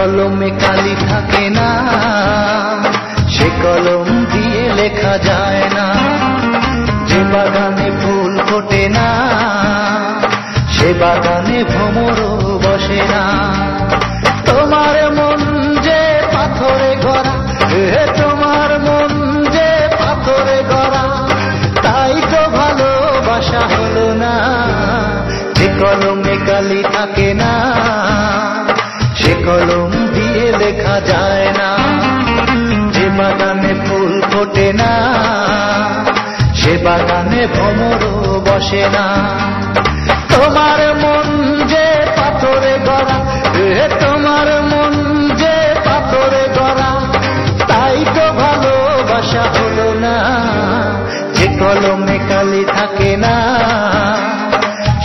কলমে কালি থাকে না, সে কলম দিয়ে লেখা যায় না। যে বাগানে ফুল ফোটে না, সে বাগানে ভ্রমরও বসে না। তোমার মন যে পাথরে গড়া, তোমার মন যে পাথরে গড়া, তাই তো ভালোবাসা হলো না। যে কলমে কালি থাকে না, সে কলম দিয়ে লেখা যায় না। যে বাগানে ফুল ফোটে না, সে বাগানে ভ্রমরও বসে না। তোমার মন যে পাথরে গড়া, তোমার মন যে পাথরে গড়া, তাই তো ভালোবাসা হলো না। যে কলমে কালি থাকে না,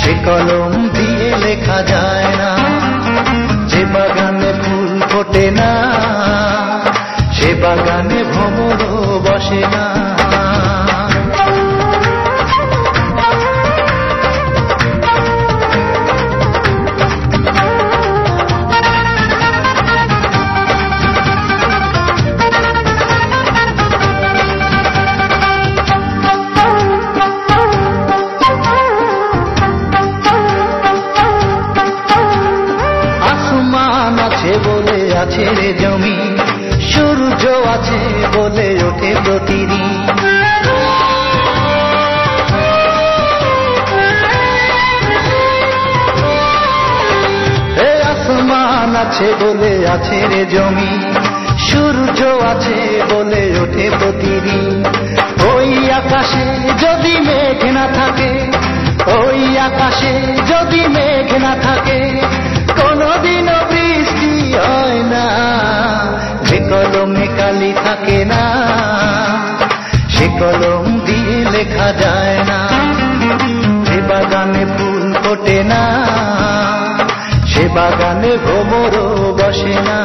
সে কলম দিয়ে লেখা যায় না। যে বাগানে ফুল ফোটে না, সে বাগানে ভ্রমরও বসে না। বলে আছে রে জমি, সূর্য আছে বলে ওঠে প্রতিদিন। আসমান আছে বলে আছে রে জমি, সূর্য আছে বলে ওঠে প্রতিদিন। ওই আকাশে যদি মেঘ না থাকে, ওই আকাশে যদি মেঘ না থাকে, কোনদিনও বৃষ্টি হয় না। যে কলমে কালি থাকে না, সে কলম দিয়ে লেখা যায় না। যে বাগানে ফুল ফোটে না, সে বাগানে ভ্রমরও বসে না।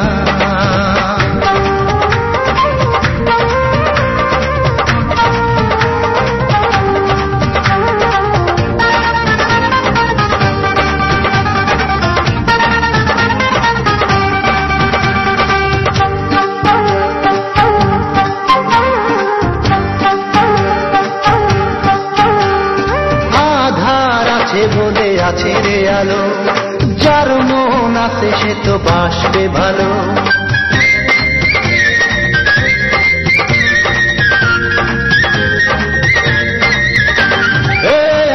বলে আছে রে আলো, যার মন আছে সে তো বাসবে ভালো।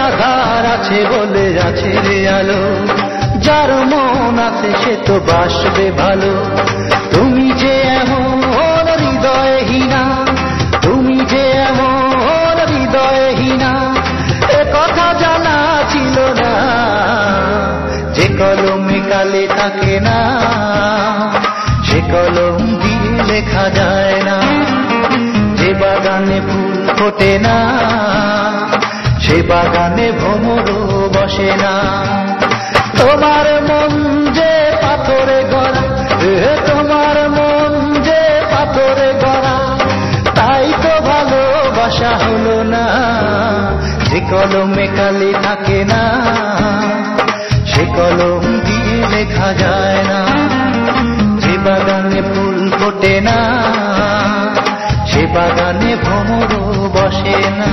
আধার আছে বলে আছে রে আলো, যার মন আছে সে তো বাসবে ভালো। তুমি যে এমন হৃদয়হীনা, তুমি যে এমন হৃদয়হীনা, এ কথা জানা ছিল না। যে কলমে কালি থাকে না, সে কলম দিয়ে লেখা যায় না। যে বাগানে ফুল ফোটে না, সে বাগানে ভ্রমরও বসে না। তোমার মন যে পাথরে গড়া, তোমার মন যে পাথরে গড়া, তাই তো ভালোবাসা হলো না। যে কলমে কালি থাকে না, সে কলম দিয়ে লেখা যায় না। যে বাগানে ফুল ফোটে না, সে বাগানে ভ্রমরও বসে না।